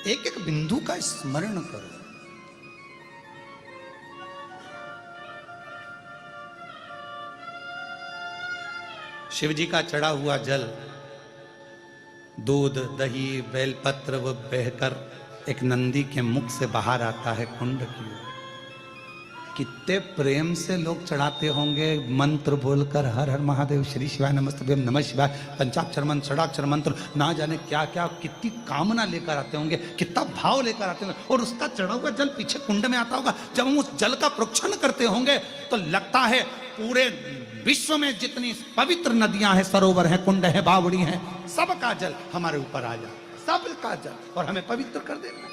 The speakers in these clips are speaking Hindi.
एक एक बिंदु का स्मरण करो। शिव जी का चढ़ा हुआ जल, दूध, दही, बेलपत्र वो बहकर एक नंदी के मुख से बाहर आता है कुंड की ओर। कितने प्रेम से लोग चढ़ाते होंगे, मंत्र बोलकर हर हर महादेव, श्री शिवाय नमस्तुभ्यम, नमः शिवाय, पंचाक्षर मंत्र, षडाक्षर मंत्र, ना जाने क्या क्या, कितनी कामना लेकर आते होंगे, कितना भाव लेकर आते होंगे। और उसका चढ़ा हुआ जल पीछे कुंड में आता होगा। जब हम उस जल का प्रोक्षण करते होंगे तो लगता है पूरे विश्व में जितनी पवित्र नदियां हैं, सरोवर हैं, कुंड है, बावड़ी हैं, सबका जल हमारे ऊपर आ जाए, सबका जल, और हमें पवित्र कर देगा।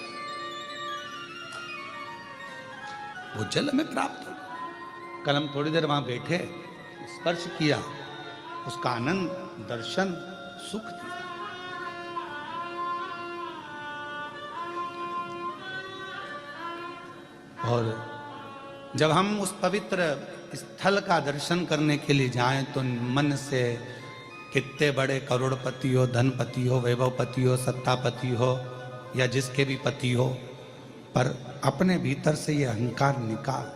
वो जल हमें प्राप्त हो। कल हम थोड़ी देर वहां बैठे, स्पर्श किया, उसका आनंद, दर्शन, सुख दिया। और जब हम उस पवित्र स्थल का दर्शन करने के लिए जाएं तो मन से कितने बड़े करोड़पति हो, धनपति हो, वैभवपति हो, सत्तापति हो, या जिसके भी पति हो, पर अपने भीतर से ये अहंकार निकाल,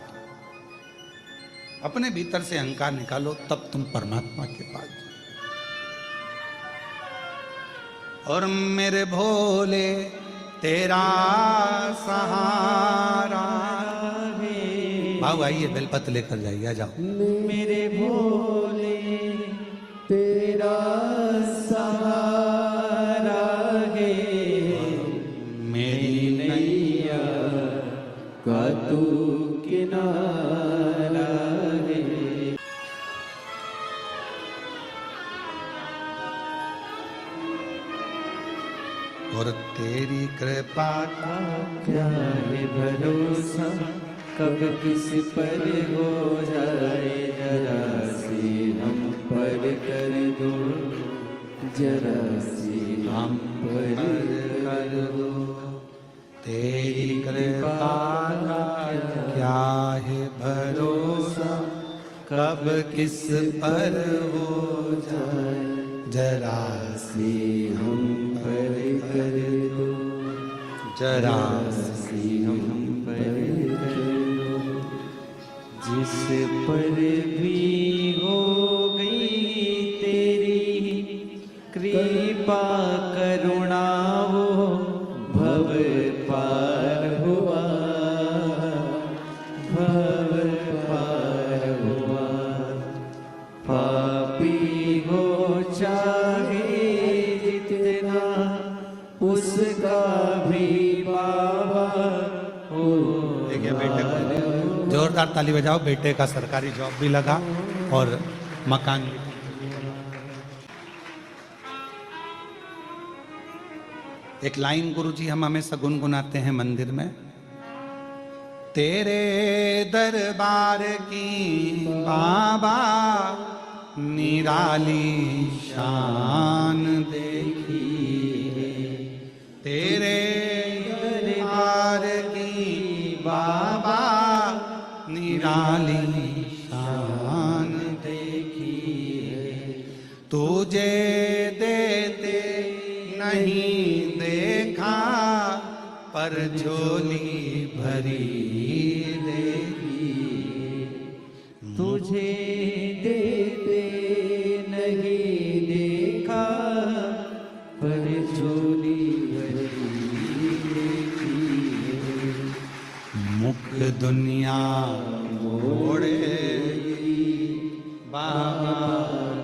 अपने भीतर से अहंकार निकालो, तब तुम परमात्मा के पास जाओ। और मेरे भोले तेरा सहारा, भाव आइए, बेलपत्र लेकर जाइए, आ जाओ। मेरे भोले तेरा सहारा है, मेरी नैया का तू किनारा है। और तेरी कृपा का क्या है भरोसा, कब किस पर हो जाए, जरा सी हम पर कर दो, जरा सी हम पर कर दो। तेरी कृपा का क्या है भरोसा, कब किस पर हो जाए, जरा सी हम पर कर दो, जरा सी हम पर कर दो। जिस पर भी हो गई तेरी कृपा करुणा, वो भव पार हुआ, भव पार हुआ। पापी हो चाहे जितना, उसका भी बाबा हो। देखिए बेटे को जोरदार ताली बजाओ, बेटे का सरकारी जॉब भी लगा और मकान भी। एक लाइन गुरुजी हम हमेशा गुनगुनाते हैं मंदिर में, तेरे दरबार की बाबा निराली शान देखी, तेरे दरबार की बाबा निराली शान देखी, तुझे देते नहीं देखा, पर झोली भरी देखी। तुझे देते नहीं देखा, पर झोली भरी देखी। मुख दुनिया मोड़े बाबा,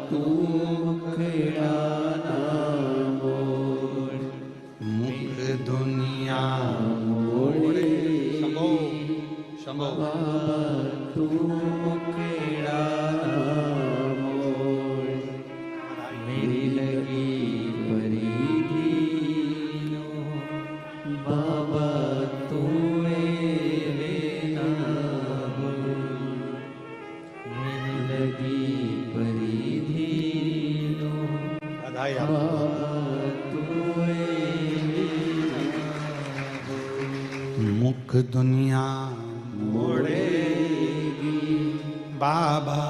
तू मुखड़ा ना मोड़, मुख दुनिया मोड़े। शंभो शंभो। तू मुखड़ा ना मोड़, मेरी लगी परिधि लो, बाबा तू मेरे ना भूल, मेरी लगी परिधि लो, बधाई बाबा आपको। तू मेरे ना भूल। मुख दुनिया मोड़ेगी बाबा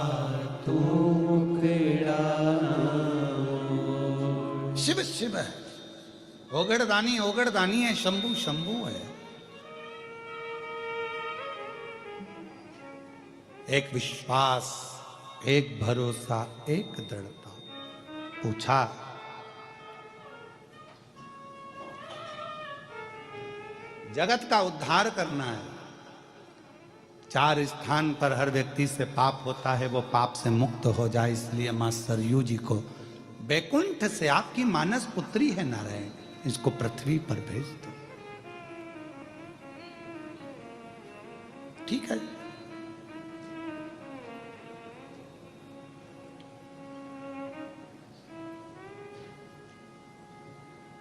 तू मुखड़ा ना मोड़। शिव शिव ओगड़दानी है, शंभू शंभू है। एक विश्वास, एक भरोसा, एक दृढ़ता। पूछा, जगत का उद्धार करना है, 4 स्थान पर हर व्यक्ति से पाप होता है, वो पाप से मुक्त हो जाए, इसलिए मां सरयू जी को बैकुंठ से, आपकी मानस पुत्री है नारायण, इसको पृथ्वी पर भेज दो। ठीक है,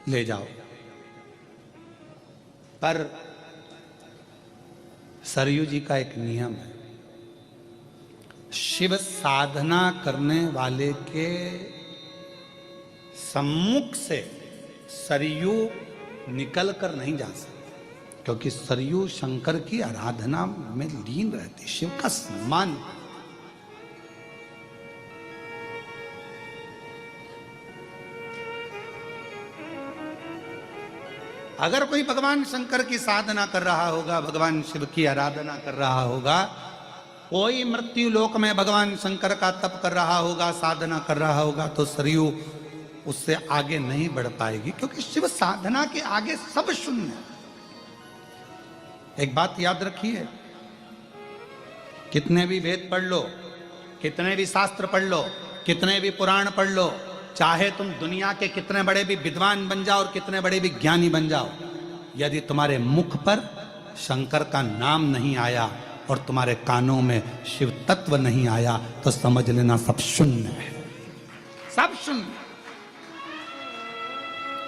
ले जाओ। पर सरयू जी का एक नियम है, शिव साधना करने वाले के सम्मुख से सरयू निकल कर नहीं जा सकती, क्योंकि सरयू शंकर की आराधना में लीन रहती, शिव का सम्मान। अगर कोई भगवान शंकर की साधना कर रहा होगा, भगवान शिव की आराधना कर रहा होगा, कोई मृत्यु लोक में भगवान शंकर का तप कर रहा होगा, साधना कर रहा होगा, तो सरयू उससे आगे नहीं बढ़ पाएगी, क्योंकि शिव साधना के आगे सब शून्य है। एक बात याद रखिए, कितने भी वेद पढ़ लो, कितने भी शास्त्र पढ़ लो, कितने भी पुराण पढ़ लो, चाहे तुम दुनिया के कितने बड़े भी विद्वान बन जाओ और कितने बड़े भी ज्ञानी बन जाओ, यदि तुम्हारे मुख पर शंकर का नाम नहीं आया और तुम्हारे कानों में शिव तत्व नहीं आया, तो समझ लेना सब शून्य है, सब शून्य।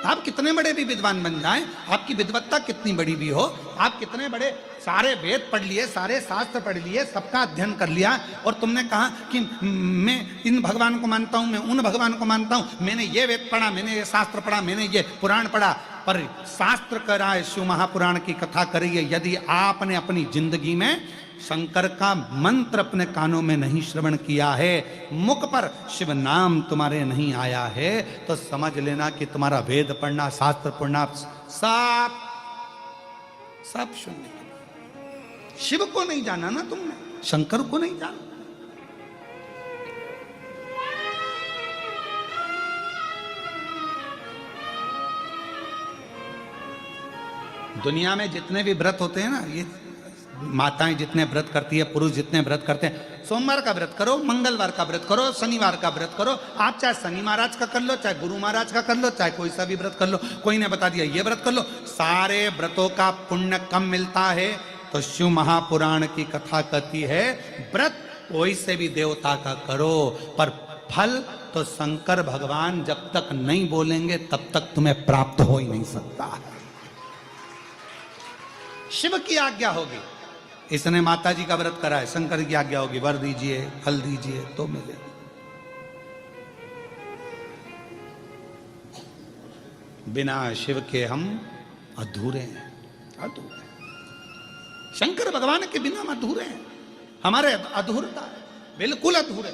आप कितने बड़े भी विद्वान बन जाएं, आपकी विद्वत्ता कितनी बड़ी भी हो, आप कितने बड़े सारे वेद पढ़ लिए, सारे शास्त्र पढ़ लिए, सबका अध्ययन कर लिया, और तुमने कहा कि मैं इन भगवान को मानता हूं, मैं उन भगवान को मानता हूं, मैंने ये वेद पढ़ा, मैंने ये शास्त्र पढ़ा, मैंने ये पुराण पढ़ा, पर शास्त्र कराए, शिव महापुराण की कथा करिए, यदि आपने अपनी जिंदगी में शंकर का मंत्र अपने कानों में नहीं श्रवण किया है, मुख पर शिव नाम तुम्हारे नहीं आया है, तो समझ लेना कि तुम्हारा वेद पढ़ना, शास्त्र पढ़ना सब शून्य। शिव को नहीं जाना ना तुमने, शंकर को नहीं जाना। दुनिया में जितने भी व्रत होते हैं ना, ये माताएं जितने व्रत करती है, पुरुष जितने व्रत करते हैं, सोमवार का व्रत करो, मंगलवार का व्रत करो, शनिवार का व्रत करो, आप चाहे शनि महाराज का कर लो, चाहे गुरु महाराज का कर लो, चाहे कोई सा भी व्रत कर लो, कोई ने बता दिया ये व्रत कर लो, सारे व्रतों का पुण्य कम मिलता है। तो शिव महापुराण की कथा कहती है, व्रत कोई से भी देवता का करो, पर फल तो शंकर भगवान जब तक नहीं बोलेंगे तब तक तुम्हें प्राप्त हो ही नहीं सकता। शिव की आज्ञा होगी, इसने माता जी का व्रत करा है, शंकर की आज्ञा होगी, वर दीजिए, फल दीजिए तो मिले। बिना शिव के हम अधूरे हैं, अधूरे। शंकर भगवान के बिना हम अधूरे हैं, हमारे अधूरता बिल्कुल अधूरे।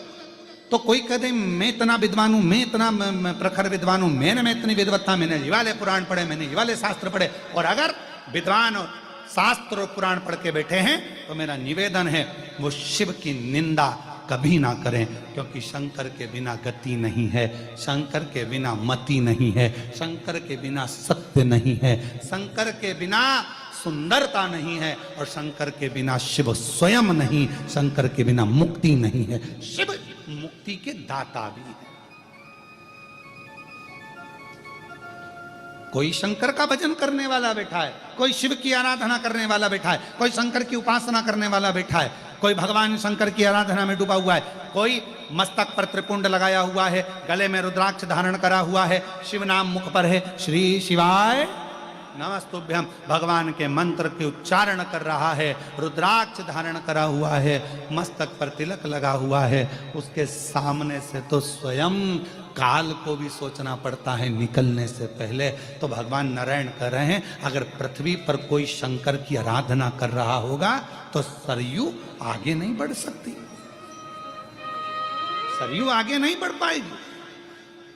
तो कोई कहते मैं इतना विद्वान हूं, मैं इतना प्रखर विद्वान हूं, मैंने इतनी विद्वत्ता, मैंने ये वाले पुराण पढ़े, मैंने ये वाले शास्त्र पढ़े, और अगर विद्वान और शास्त्र और पुराण पढ़ के बैठे हैं, तो मेरा निवेदन है वो शिव की निंदा कभी ना करें, क्योंकि शंकर के बिना गति नहीं है, शंकर के बिना मति नहीं है, शंकर के बिना सत्य नहीं है, शंकर के बिना सुंदरता नहीं है, और शंकर के बिना शिव स्वयं नहीं, शंकर के बिना मुक्ति नहीं है। शिव मुक्ति के दाता भी है। कोई शंकर का भजन करने वाला बैठा है, कोई शिव की आराधना करने वाला बैठा है, कोई शंकर की उपासना करने वाला बैठा है, कोई भगवान शंकर की आराधना में डूबा हुआ है, कोई मस्तक पर त्रिपुंड लगाया हुआ है, गले में रुद्राक्ष धारण करा हुआ है, शिव नाम मुख पर है, श्री शिवाय नमस्तुभ्यम भगवान के मंत्र के उच्चारण कर रहा है, रुद्राक्ष धारण करा हुआ है, मस्तक पर तिलक लगा हुआ है, उसके सामने से तो स्वयं काल को भी सोचना पड़ता है निकलने से पहले। तो भगवान नारायण कह रहे हैं, अगर पृथ्वी पर कोई शंकर की आराधना कर रहा होगा तो सरयू आगे नहीं बढ़ सकती, सरयू आगे नहीं बढ़ पाएगी।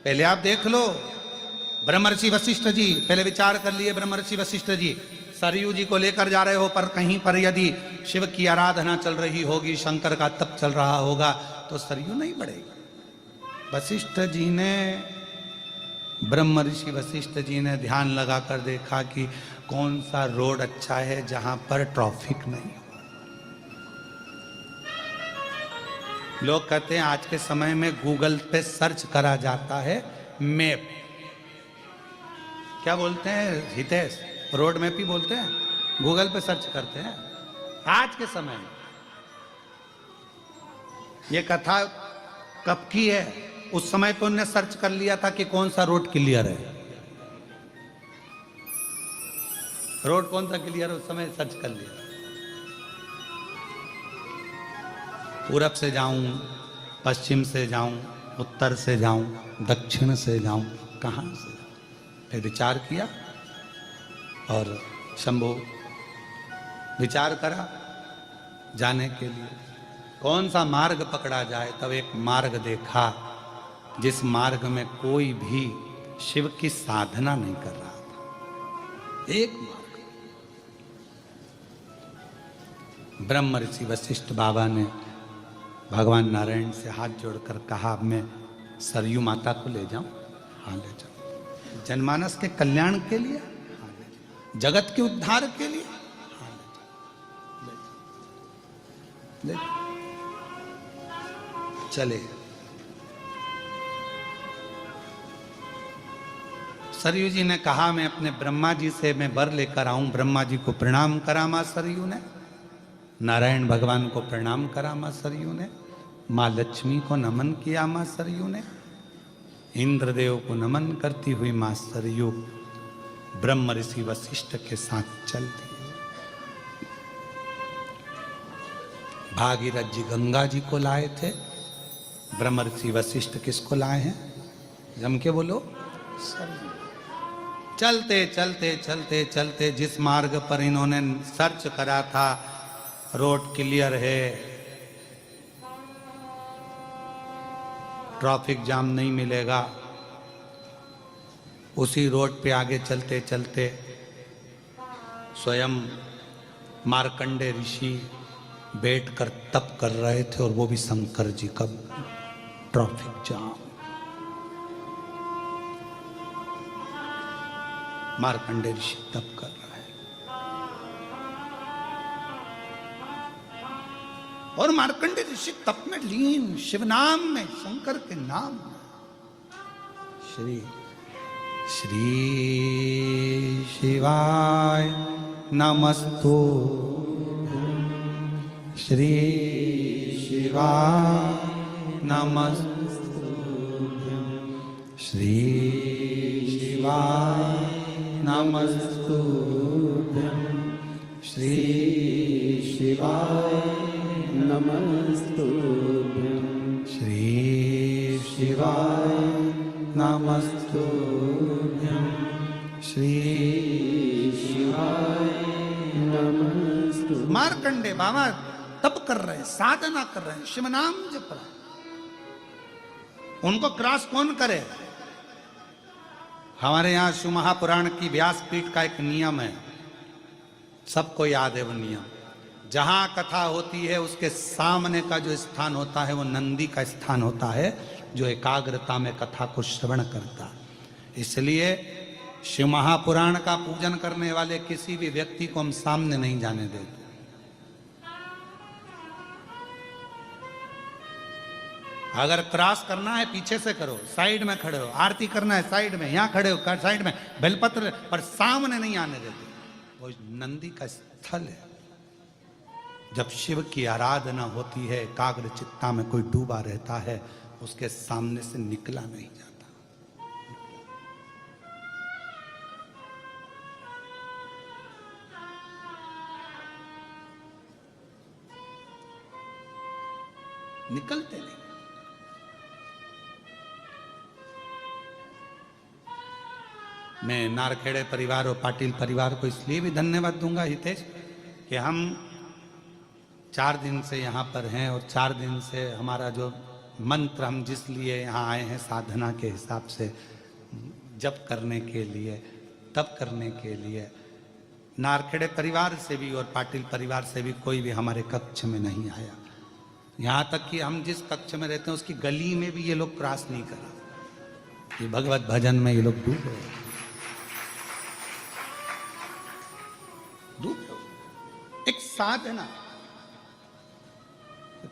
पहले आप देख लो, ब्रह्मर्षि वशिष्ठ जी पहले विचार कर लिए। ब्रह्मर्षि वशिष्ठ जी सरयू जी को लेकर जा रहे हो, पर कहीं पर यदि शिव की आराधना चल रही होगी, शंकर का तप चल रहा होगा, तो सरयू नहीं बढ़ेगी। वशिष्ठ जी ने, ब्रह्मर्षि वशिष्ठ जी ने ध्यान लगाकर देखा कि कौन सा रोड अच्छा है जहां पर ट्रैफिक नहीं। लोग कहते हैं आज के समय में गूगल पे सर्च करा जाता है मैप। क्या बोलते हैं हितेश? रोड मैप ही बोलते हैं, गूगल पे सर्च करते हैं आज के समय में। ये कथा कब की है? उस समय तो उन्होंने सर्च कर लिया था कि कौन सा रोड क्लियर है। रोड कौन सा क्लियर है उस समय सर्च कर लिया। पूरब से जाऊं, पश्चिम से जाऊं, उत्तर से जाऊं, दक्षिण से जाऊं, कहां से? फिर विचार किया और शंभु विचार करा जाने के लिए कौन सा मार्ग पकड़ा जाए। तब एक मार्ग देखा जिस मार्ग में कोई भी शिव की साधना नहीं कर रहा था। एक मार्ग। ब्रह्मर्षि वशिष्ठ बाबा ने भगवान नारायण से हाथ जोड़कर कहा, मैं सरयू माता को ले जाऊं? हाँ ले जाओ। जनमानस के कल्याण के लिए, हाँ ले जाओ। जगत के उद्धार के लिए, हाँ ले जाओ, ले जाओ। चले। सरयू जी ने कहा, मैं अपने ब्रह्मा जी से मैं वर लेकर आऊं। ब्रह्मा जी को प्रणाम करा मां सरयू ने, नारायण भगवान को प्रणाम करा मां सरयू ने, मां लक्ष्मी को नमन किया मां सरयू ने, इंद्रदेव को नमन करती हुई मां सरयू ब्रह्मर्षि वशिष्ठ के साथ चल दी। भागीरथ जी गंगा जी को लाए थे, ब्रह्मर्षि वशिष्ठ किसको लाए हैं? जम के बोलो, सरयू। चलते चलते चलते चलते जिस मार्ग पर इन्होंने सर्च करा था रोड क्लियर है, ट्रैफिक जाम नहीं मिलेगा, उसी रोड पे आगे चलते चलते स्वयं मार्कंडे ऋषि बैठकर तप कर रहे थे, और वो भी शंकर जी का। ट्रैफिक जाम, मार्कंडे ऋषि तप कर रहे हैं, और मार्कंडे ऋषि तप में लीन, शिव नाम में, शंकर के नाम में। श्री श्री शिवाय नमस्तु, श्री शिवाय नमस्तु, श्री शिवाय नमस्तु, श्री शिवाय नमस्तुभ्यं श्री शिवाय नमस्तुभ्यं, श्री शिवाय नमस्तुभ्यं। मार्कंडे बाबा तप कर रहे हैं, साधना कर रहे हैं, शिव नाम जप रहे हैं। उनको क्रॉस कौन करे? हमारे यहाँ शिव महापुराण की व्यासपीठ का एक नियम है, सबको याद है वो नियम। जहां कथा होती है उसके सामने का जो स्थान होता है वो नंदी का स्थान होता है, जो एकाग्रता में कथा को श्रवण करता है। इसलिए शिव महापुराण का पूजन करने वाले किसी भी व्यक्ति को हम सामने नहीं जाने देते। अगर क्रॉस करना है पीछे से करो, साइड में खड़े हो, आरती करना है साइड में, यहां खड़े हो साइड में, बेलपत्र पर सामने नहीं आने देते। वो नंदी का स्थल है। जब शिव की आराधना होती है, एकाग्र चित्ता में कोई डूबा रहता है, उसके सामने से निकला नहीं जाता। निकलते नहीं। मैं नारखेड़े परिवार और पाटिल परिवार को इसलिए भी धन्यवाद दूंगा हितेश, कि हम 4 दिन से यहाँ पर हैं, और 4 दिन से हमारा जो मंत्र हम जिस लिए यहाँ आए हैं साधना के हिसाब से जप करने के लिए, तप करने के लिए। नारखेड़े परिवार से भी और पाटिल परिवार से भी कोई भी हमारे कक्ष में नहीं आया। यहाँ तक कि हम जिस कक्ष में रहते हैं उसकी गली में भी ये लोग क्रॉस नहीं करा। ये भगवत भजन में ये लोग डूब गए, डूब गए। एक साधना।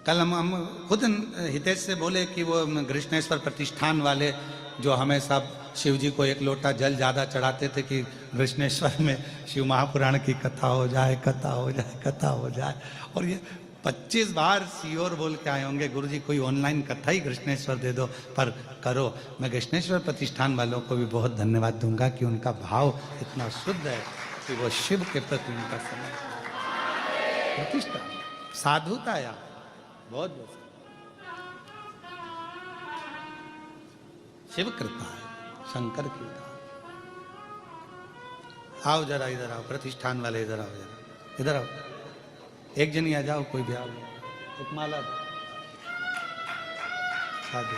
कल हम खुद हितेश से बोले कि वो कृष्णेश्वर प्रतिष्ठान वाले जो हमें सब शिव जी को एक लोटा जल ज़्यादा चढ़ाते थे कि कृष्णेश्वर में शिव महापुराण की कथा हो जाए, कथा हो जाए, कथा हो जाए। और ये 25 बार सियोर बोल के आए होंगे, गुरुजी कोई ऑनलाइन कथा ही कृष्णेश्वर दे दो, पर करो। मैं कृष्णेश्वर प्रतिष्ठान वालों को भी बहुत धन्यवाद दूंगा कि उनका भाव इतना शुद्ध है कि वो शिव के प्रति उनका समय प्रतिष्ठा साधुता या बहुत बहुत शिव कृपा है, शंकर की कृपा। आओ जरा इधर आओ, प्रतिष्ठान वाले इधर आओ, जरा इधर आओ। एक जनी आ जाओ, कोई भी आओ, एक माला दो। साधु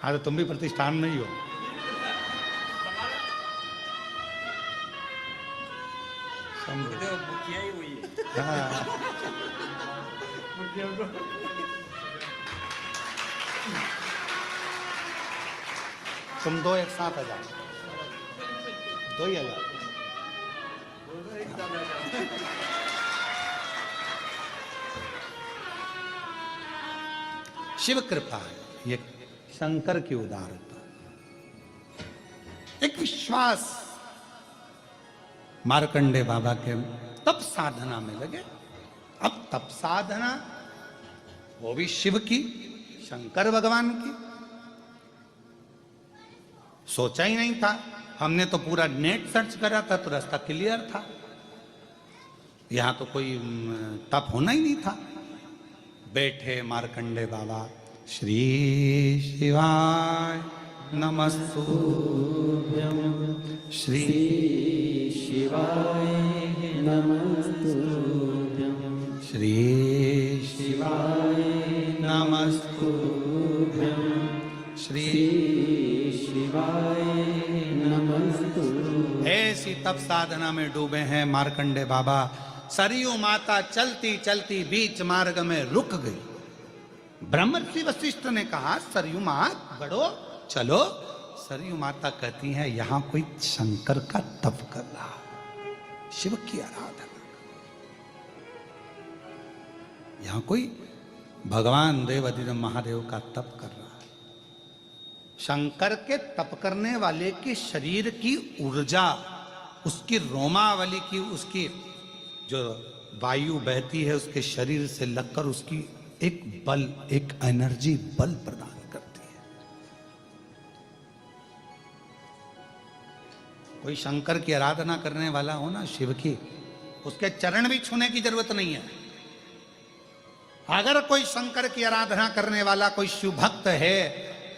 हाँ, तो तुम भी प्रतिष्ठान में ही हो। हाँ। तुम दो एक साथ आ जाओ, दो ही आ जाओ। शिव कृपा है, ये शंकर की उदारता, एक विश्वास। मार्कंडे बाबा के तप साधना में लगे। अब तप साधना वो भी शिव की, शंकर भगवान की। सोचा ही नहीं था, हमने तो पूरा नेट सर्च करा था तो रास्ता क्लियर था, यहां तो कोई तप होना ही नहीं था। बैठे मार्कंडे बाबा, श्री शिवाय नमस्तुभ्यं, श्री शिवाय नमस्तुभ्यं, श्री शिवाय नमस्तुभ्यं, श्री शिवाय नमस्तुभ्यं। ऐसी तप साधना में डूबे हैं मार्कंडे बाबा। सरयू माता चलती चलती बीच मार्ग में रुक गई। ब्रह्मर्षि वशिष्ठ ने कहा, सरयू माँ बढ़ो, चलो। सरयू माता कहती हैं, यहां कोई शंकर का तप कर रहा, शिव की आराधना, यहां कोई भगवान देवाधिदेव महादेव का तप कर रहा है। शंकर के तप करने वाले के शरीर की ऊर्जा, उसकी रोमावली की, उसकी जो वायु बहती है उसके शरीर से लगकर उसकी एक बल, एक एनर्जी बल प्रदान करती है। कोई शंकर की आराधना करने वाला हो ना, शिव की, उसके चरण भी छूने की जरूरत नहीं है। अगर कोई शंकर की आराधना करने वाला कोई शिव भक्त है,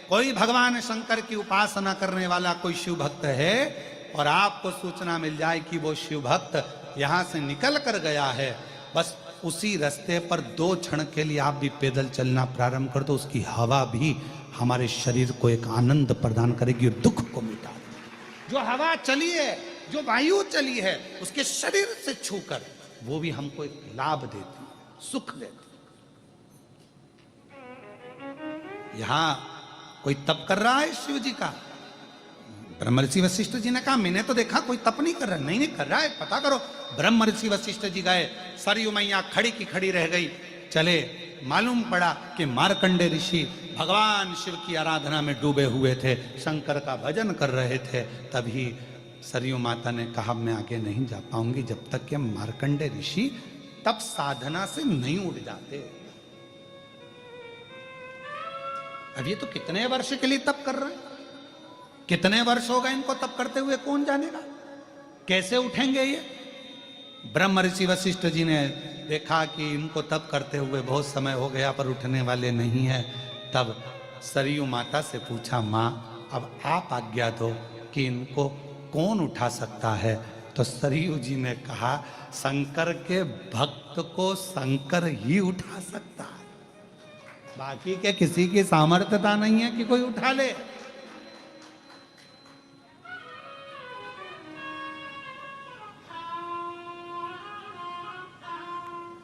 कोई भगवान शंकर की उपासना करने वाला कोई शिव भक्त है, और आपको सूचना मिल जाए कि वो शिव भक्त यहां से निकल कर गया है, बस उसी रास्ते पर 2 क्षण के लिए आप भी पैदल चलना प्रारंभ कर दो, उसकी हवा भी हमारे शरीर को एक आनंद प्रदान करेगी और दुख को मिटा देगी। जो हवा चली है, जो वायु चली है, उसके शरीर से छूकर वो भी हमको एक लाभ देती, सुख देती। यहां कोई तप कर रहा है शिव जी का। ब्रह्मर्षि वशिष्ठ जी ने कहा, मैंने तो देखा कोई तप नहीं कर रहा। नहीं कर रहा है, पता करो। ब्रह्मर्षि वशिष्ठ जी गए, सरयू मैया खड़ी की खड़ी रह गई। चले, मालूम पड़ा कि मार्कंडे ऋषि भगवान शिव की आराधना में डूबे हुए थे, शंकर का भजन कर रहे थे। तभी सरयू माता ने कहा, मैं आगे नहीं जा पाऊंगी जब तक कि मार्कंडे ऋषि तप साधना से नहीं उठ जाते। अब ये तो कितने वर्ष के लिए तप कर रहे हैं, कितने वर्ष हो गए इनको तप करते हुए, कौन जानेगा कैसे उठेंगे ये। ब्रह्म ऋषि वशिष्ठ जी ने देखा कि इनको तप करते हुए बहुत समय हो गया पर उठने वाले नहीं है। तब सरयू माता से पूछा, माँ अब आप आज्ञा दो कि इनको कौन उठा सकता है। तो सरयू जी ने कहा, शंकर के भक्त को शंकर ही उठा सकता है। बाकी के किसी की सामर्थ्यता नहीं है कि कोई उठा ले।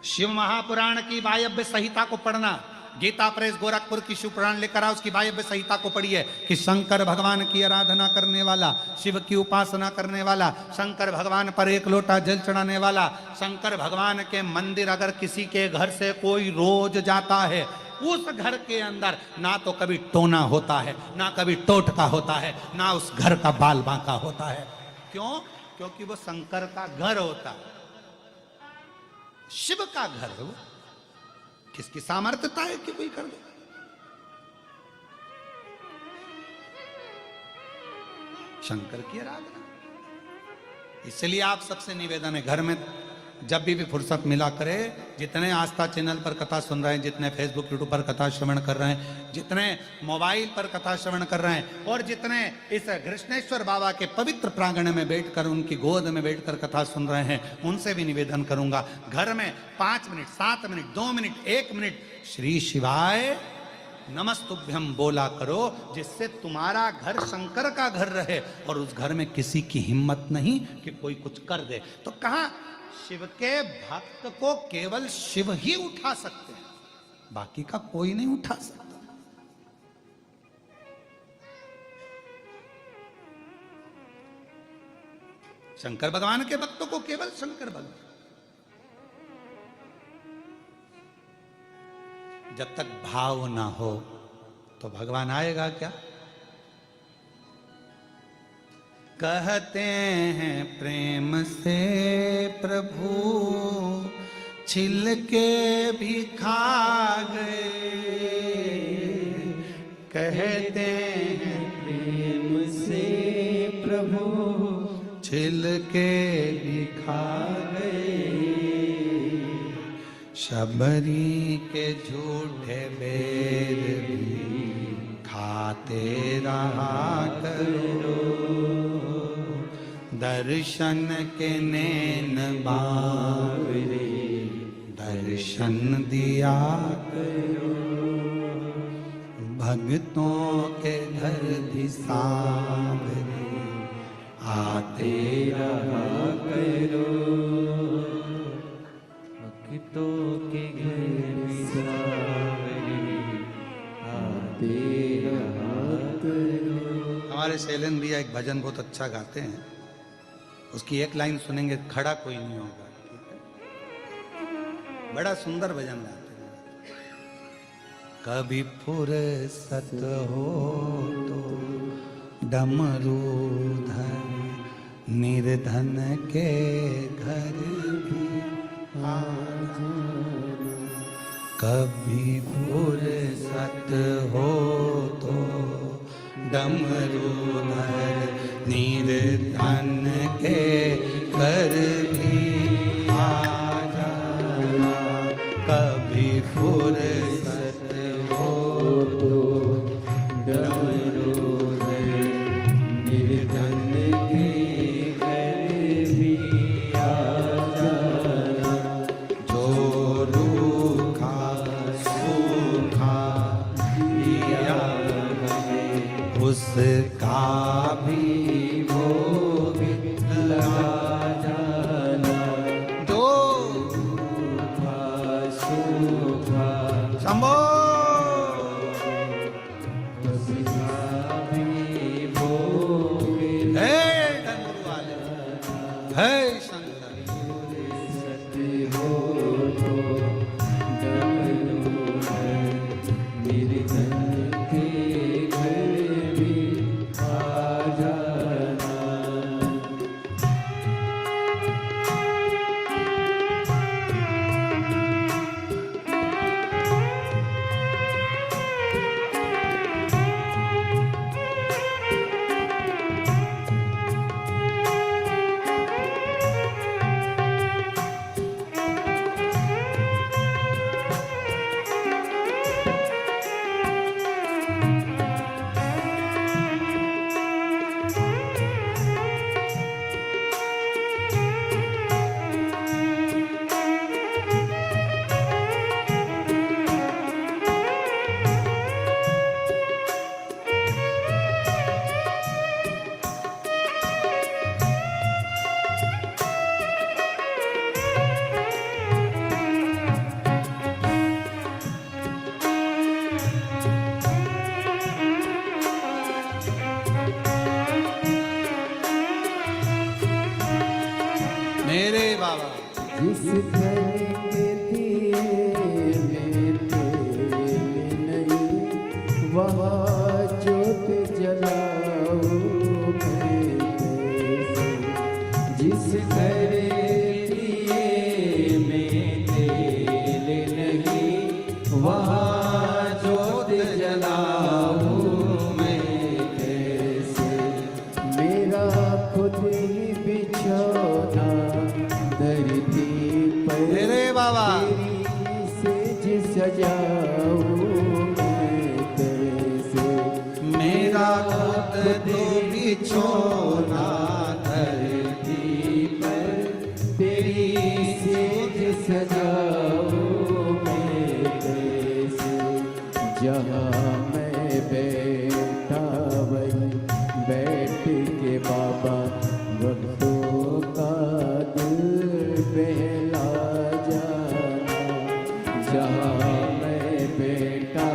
शिव महापुराण की वायव्य संहिता को पढ़ना, गीता प्रेस गोरखपुर की शिव पुराण लेकर आओ, उसकी वायव्य संहिता को पढ़िए कि शंकर भगवान की आराधना करने वाला, शिव की उपासना करने वाला, शंकर भगवान पर एक लोटा जल चढ़ाने वाला, शंकर भगवान के मंदिर अगर किसी के घर से कोई रोज जाता है, उस घर के अंदर ना तो कभी टोना होता है, ना कभी टोटका होता है, ना उस घर का बाल बांका होता है। क्यों? क्योंकि वो शंकर का घर होता है, शिव का घर है वो। किसकी सामर्थ्यता है कि कोई कर दे? शंकर की आराधना। इसलिए आप सबसे निवेदन है, घर में जब भी फुर्सत मिला करे, जितने आस्था चैनल पर कथा सुन रहे हैं, जितने फेसबुक यूट्यूब पर कथा श्रवण कर रहे हैं, जितने मोबाइल पर कथा श्रवण कर रहे हैं, और जितने इस कृष्णेश्वर बाबा के पवित्र प्रांगण में बैठकर उनकी गोद में बैठकर कथा सुन रहे हैं, उनसे भी निवेदन करूंगा, घर में 5 minute, 7 minute, 2 minute, 1 minute Shri शिवाय नमस्तुभ्यम बोला करो, जिससे तुम्हारा घर शंकर का घर रहे और उस घर में किसी की हिम्मत नहीं कि कोई कुछ कर दे। तो कहा शिव के भक्त को केवल शिव ही उठा सकते हैं, बाकी का कोई नहीं उठा सकता। शंकर भगवान के भक्तों को केवल शंकर भगवान। जब तक भाव ना हो तो भगवान आएगा क्या? कहते हैं प्रेम से प्रभु छिलके भी खा गए, कहते हैं प्रेम से प्रभु छिलके भी खा गए, शबरी के झूठे बेर भी खाते रहा करो, दर्शन के नैन बावरे दर्शन दिया करो, भक्तों के घर भी सांवरे आते रहा करो, भक्तों के घर भी सांवरे आते रहा करो। हमारे शैलेंद्र भैया एक भजन बहुत अच्छा गाते हैं, उसकी एक लाइन सुनेंगे, खड़ा कोई नहीं होगा, ठीक है? बड़ा सुंदर भजन गाते हैं। कभी फुर्सत हो तो डमरूधर निर्धन के घर भी आ जाना, कभी फुर्सत हो तो डमरूधर निर्धन के घर भी आ जाना, कभी फुर्सत हो तो डमरूधर निर्धन के घर भी आ जाना, जो रूखा सूखा दिया उसका भी भोग लगा जाना, जो सूखा सूखा शंभो उसका भी भोग हे डमरू वाले, हे शंकर, सत हो तो डमरूधर निर्धन के घर भी आ जाना। जिस घर के दिए में तेल नहीं वहाँ ज्योत जलाऊं मैं कैसे। जिस घर दिए में तेल नहीं वहाँ ज्योत जलाऊं मैं कैसे। मेरा खुद ही बिछौना धरती पर मेरे बाबा तेरी सेज सजाऊं मैं कैसे। मेरा खुद तो बिछोना धरती पर तेरी सेज सजाऊं मैं कैसे। जहाँ मैं बैठा वहीं बैठ के बाबा भक्तों का दिल बहला जाना। जहाँ मैं बैठा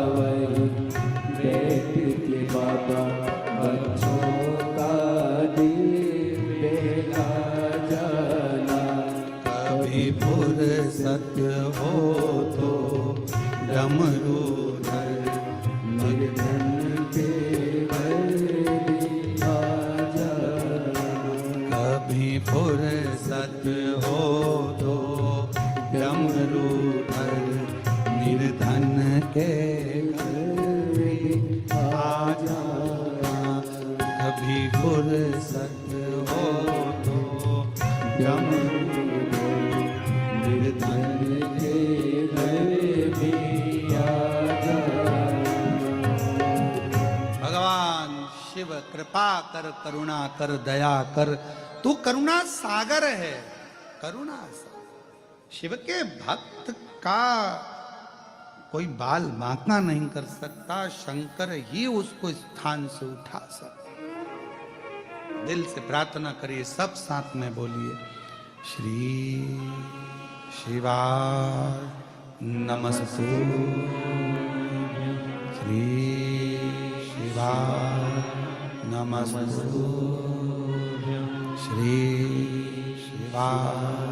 वहीं बैठ के बाबा बच्चों का दिल बहला जाना। कभी फुर्सत हो तो डमरू धर निर्धन के घर आ जाना। कभी फुर्सत हो तो डमरू धर निर्धन के घर आ जाना। कभी फुर्सत हो तो डमरू धर निर्धन के घर भी आ जाना। भगवान शिव कृपा कर, करुणा कर, दया कर। तू करुणा सागर है, करुणा सागर। शिव के भक्त का कोई बाल बांका नहीं कर सकता, शंकर ही उसको स्थान से उठा सकता। दिल से प्रार्थना करिए, सब साथ में बोलिए, श्री शिवाय नमस्तु, श्री शिवाय नमस्तु, श्री शिवाय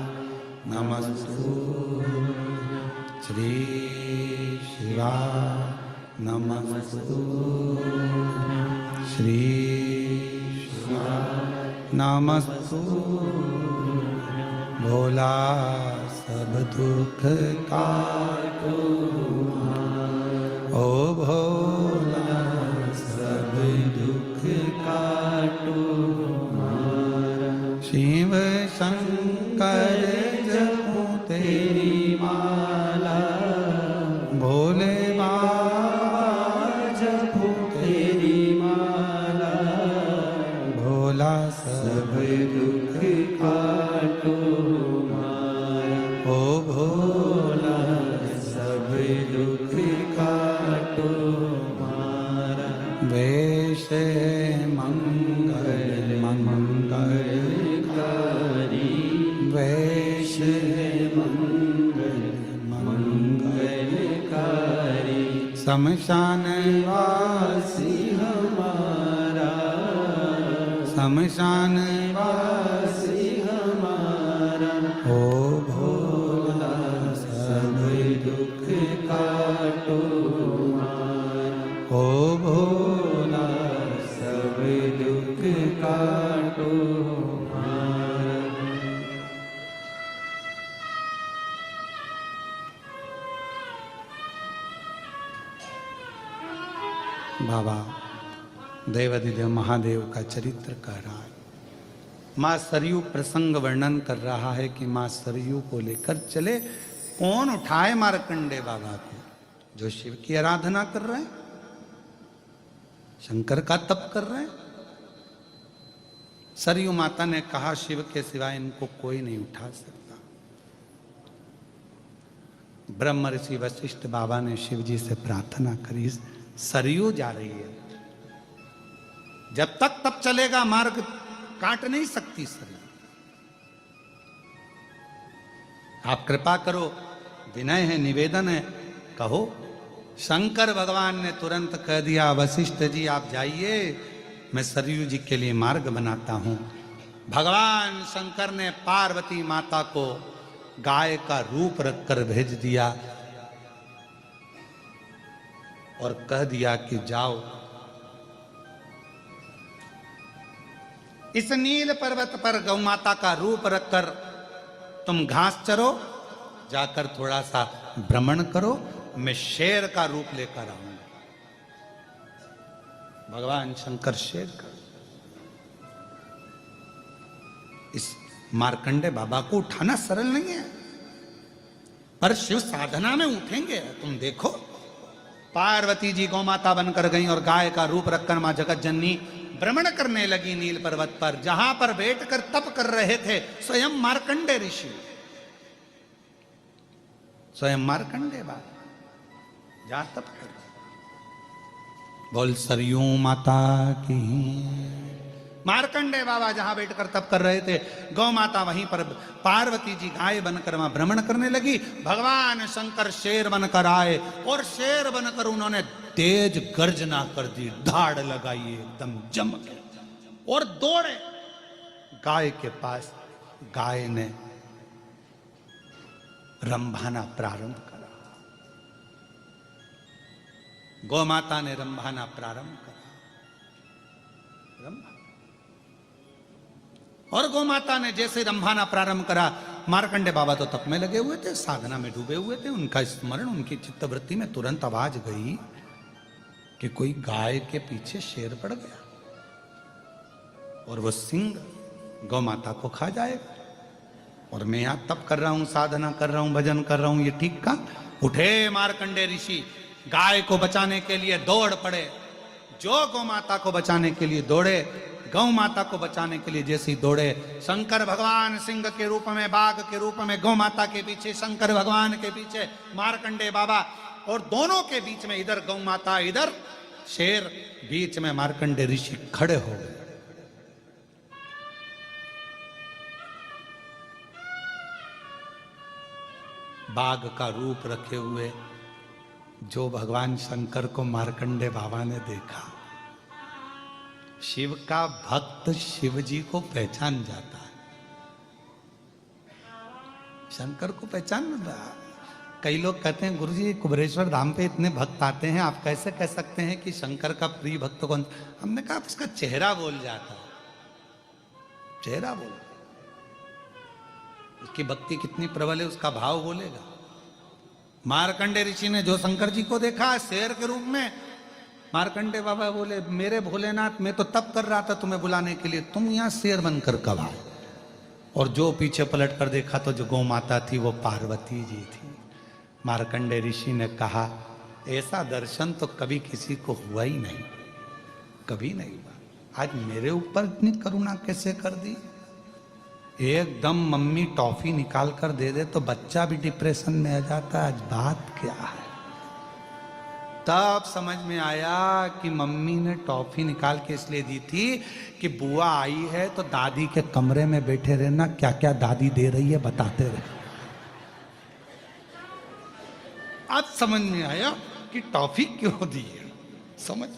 नमस्तु, श्री शिवाय नमस्तु, श्री शिवाय नमस्तु। भोला सब दुख काटो, ओ भोला सब दुख काटो। शिव शंकर जपो तेरी माला, भोले बाबा जपो तेरी माला। भोला सब दुख काटो, ओ भोला सब दुख काटो। वेश मंगल मंगलकारी, वेश मंगल मंगलकारी। शमशान वासी हमारा, शमशान वासी हमारा। ओ भोला सब दुख काटो, ओ भोला सब दुख काटो। बाबा देवाधिदेव महादेव का चरित्र कह रहा है। माँ सरयू प्रसंग वर्णन कर रहा है कि माँ सरयू को लेकर चले। कौन उठाए मार्कंडे बाबा को, जो शिव की आराधना कर रहे हैं, शंकर का तप कर रहे हैं। सरयू माता ने कहा, शिव के सिवाय इनको कोई नहीं उठा सकता। ब्रह्म ऋषि वशिष्ठ बाबा ने शिव जी से प्रार्थना करी, सरयू जा रही है, जब तक तप चलेगा मार्ग काट नहीं सकती सरयू। आप कृपा करो, विनय है, निवेदन है, कहो। शंकर भगवान ने तुरंत कह दिया, वशिष्ठ जी आप जाइए, मैं सरयू जी के लिए मार्ग बनाता हूं। भगवान शंकर ने पार्वती माता को गाय का रूप रखकर भेज दिया और कह दिया कि जाओ इस नील पर्वत पर गौ माता का रूप रखकर तुम घास चरो, जाकर थोड़ा सा भ्रमण करो, मैं शेर का रूप लेकर आऊंगा। भगवान शंकर शेर का। इस मार्कंडे बाबा को उठाना सरल नहीं है, पर शिव साधना में उठेंगे। तुम देखो, पार्वती जी गौ माता बनकर गई और गाय का रूप रखकर मां जगत जननी भ्रमण करने लगी नील पर्वत पर, जहां पर बैठकर तप कर रहे थे स्वयं मार्कंडे ऋषि, स्वयं मार्कंडे बाबा जहां तप कर। बोल सरयू माता की। मार्कंडे बाबा जहां बैठकर तप कर रहे थे, गौ माता वहीं पर पार्वती जी गाय बनकर वहां भ्रमण करने लगी। भगवान शंकर शेर बनकर आए और शेर बनकर उन्होंने तेज गर्जना कर दी, धाड़ लगाई एकदम जम के और दौड़े गाय के पास। गाय ने रंभाना प्रारंभ करा, गौ माता ने रंभाना प्रारंभ करा। और गौ माता ने जैसे रंभाना प्रारंभ करा, मार्कंडे बाबा तो तप में लगे हुए थे, साधना में डूबे हुए थे। उनका स्मरण, उनकी चित्तवृत्ति में तुरंत आवाज गई कि कोई गाय के पीछे शेर पड़ गया और वो सिंह गौ माता को खा जाएगा। और मैं यहां तप कर रहा हूं, साधना कर रहा हूं, भजन कर रहा हूं, ये ठीक का? उठे मार्कंडे ऋषि, गाय को बचाने के लिए दौड़ पड़े। जो गौ माता को बचाने के लिए दौड़े, गौ माता को बचाने के लिए जैसे ही दौड़े, शंकर भगवान सिंह के रूप में, बाघ के रूप में, गौ माता के पीछे, शंकर भगवान के पीछे मार्कंडे बाबा, और दोनों के बीच में इधर गौ माता, इधर शेर, बीच में मार्कंडे ऋषि खड़े हो गए। बाघ का रूप रखे हुए जो भगवान शंकर को मार्कंडे बाबा ने देखा, शिव का भक्त शिव जी को पहचान जाता है, शंकर को पहचान रहा। कई लोग कहते हैं गुरुजी कुबेरेश्वर धाम पे इतने भक्त आते हैं, आप कैसे कह सकते हैं कि शंकर का प्रिय भक्त कौन? हमने कहा उसका चेहरा बोल जाता है, चेहरा बोल, उसकी भक्ति कितनी प्रबल है उसका भाव बोलेगा। मार्कंडे ऋषि ने जो शंकर जी को देखा शेर के रूप में, मार्कंडे बाबा बोले मेरे भोलेनाथ, मैं तो तप कर रहा था तुम्हें बुलाने के लिए, तुम यहां शेर बनकर कब आए? और जो पीछे पलट कर देखा तो जो गौ माता थी वो पार्वती जी थी। मार्कंडे ऋषि ने कहा ऐसा दर्शन तो कभी किसी को हुआ ही नहीं, कभी नहीं हुआ। आज मेरे ऊपर इतनी करुणा कैसे कर दी? एकदम मम्मी टॉफी निकाल कर दे दे तो बच्चा भी डिप्रेशन में आ जाता है। आज बात क्या है? तब समझ में आया कि मम्मी ने टॉफी निकाल के इसलिए दी थी कि बुआ आई है तो दादी के कमरे में बैठे रहना, क्या क्या दादी दे रही है बताते रहे। आज समझ में आया कि टॉफी क्यों दी है, समझ।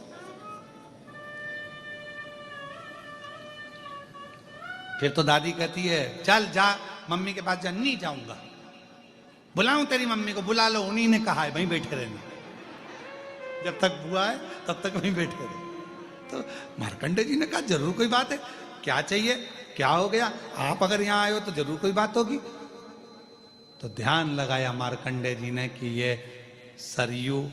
फिर तो दादी कहती है चल जा मम्मी के पास जा। नहीं जाऊंगा, बुलाऊं तेरी मम्मी को? बुला लो, उन्हीं ने कहा है वहीं बैठे रहना, जब तक बुआ है तब तक वहीं बैठे रहे। तो मार्कंडे जी ने कहा जरूर कोई बात है, क्या चाहिए, क्या हो गया? आप अगर यहां आए हो तो जरूर कोई बात होगी। तो ध्यान लगाया मार्कंडे जी ने कि ये सरयू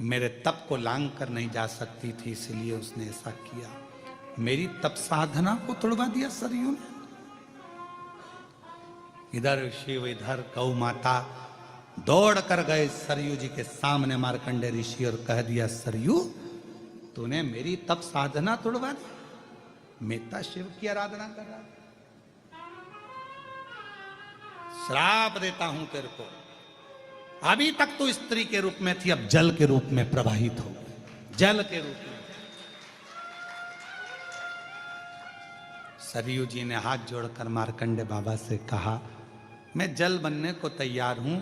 मेरे तप को लांग कर नहीं जा सकती थी, इसलिए उसने ऐसा किया। मेरी तप साधना को तोड़वा दिया सरयू ने। इधर शिव, इधर गौ माता दौड़ कर गए सरयू जी के सामने मार्कंडे ऋषि और कह दिया सरयू तूने मेरी तप साधना तोड़वा दी, मैं तो शिव की आराधना कर रहा, श्राप देता हूं तेरे को। अभी तक तो स्त्री के रूप में थी, अब जल के रूप में प्रवाहित हो, जल के रूप में। सरयू जी ने हाथ जोड़कर मार्कंडे बाबा से कहा मैं जल बनने को तैयार हूं,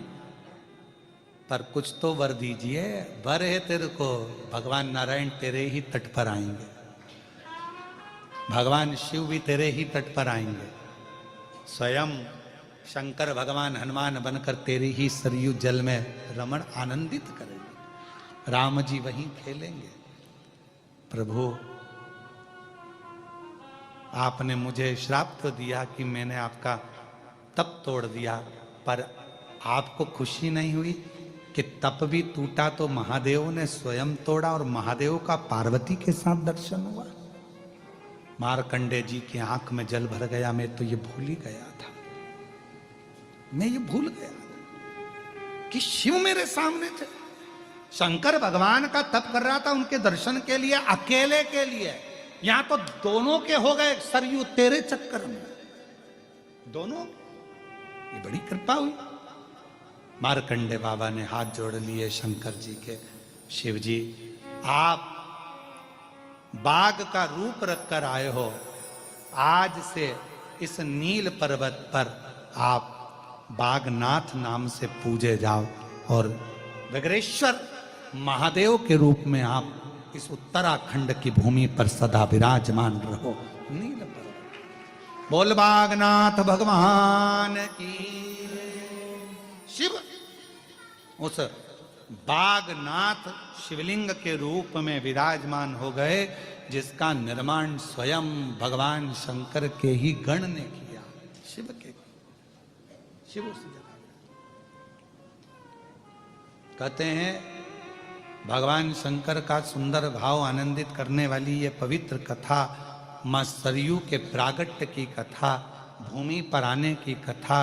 पर कुछ तो वर दीजिए। वर है तेरे को, भगवान नारायण तेरे ही तट पर आएंगे, भगवान शिव भी तेरे ही तट पर आएंगे, स्वयं शंकर भगवान हनुमान बनकर तेरी ही सरयू जल में रमण आनंदित करेंगे, राम जी वहीं खेलेंगे। प्रभु आपने मुझे श्राप तो दिया कि मैंने आपका तप तोड़ दिया, पर आपको खुशी नहीं हुई कि तप भी टूटा तो महादेव ने स्वयं तोड़ा और महादेव का पार्वती के साथ दर्शन हुआ। मार्कंडे जी की आंख में जल भर गया। मैं तो ये भूल ही गया था, मैं ये भूल गया था कि शिव मेरे सामने थे। शंकर भगवान का तप कर रहा था उनके दर्शन के लिए, अकेले के लिए। यहां तो दोनों के हो गए सरयू तेरे चक्कर में, दोनों। ये बड़ी कृपा हुई। मार्कंडे बाबा ने हाथ जोड़ लिए शंकर जी के, शिव जी आप बाघ का रूप रखकर आए हो, आज से इस नील पर्वत पर आप बागनाथ नाम से पूजे जाओ और विग्रेश्वर महादेव के रूप में आप इस उत्तराखंड की भूमि पर सदा विराजमान रहो। नील पर्वत। बोल बागनाथ भगवान की। शिव उस बागनाथ शिवलिंग के रूप में विराजमान हो गए, जिसका निर्माण स्वयं भगवान शंकर के ही गण ने किया। शिव के शिव उस जगह कहते हैं भगवान शंकर का सुंदर भाव आनंदित करने वाली ये पवित्र कथा, मां सरयू के प्रागट्य की कथा, भूमि पर आने की कथा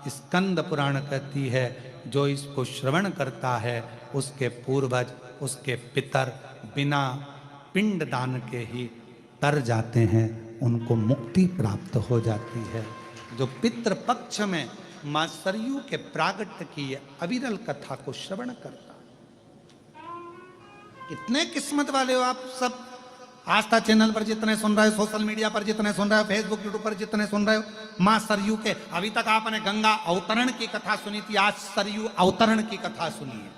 स्कंद पुराण कहती है। जो इसको श्रवण करता है उसके पूर्वज, उसके पितर बिना पिंड दान के ही तर जाते हैं, उनको मुक्ति प्राप्त हो जाती है। जो पितृ पक्ष में मां सरयू के प्रागट्य की अविरल कथा को श्रवण करता। कितने किस्मत वाले हो आप सब। आस्था चैनल पर जितने सुन रहे हो, सोशल मीडिया पर जितने सुन रहे हो, फेसबुक यूट्यूब पर जितने सुन रहे हो, मां सरयू के। अभी तक आपने गंगा अवतरण की कथा सुनी थी, आज सरयू अवतरण की कथा सुनी है।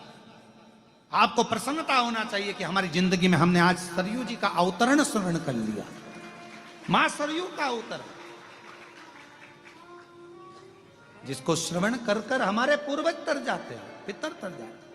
आपको प्रसन्नता होना चाहिए कि हमारी जिंदगी में हमने आज सरयू जी का अवतरण स्मरण कर लिया। मां सरयू का अवतरण, जिसको श्रवण कर कर हमारे पूर्वज तर जाते हैं, पितर तर जाते हैं।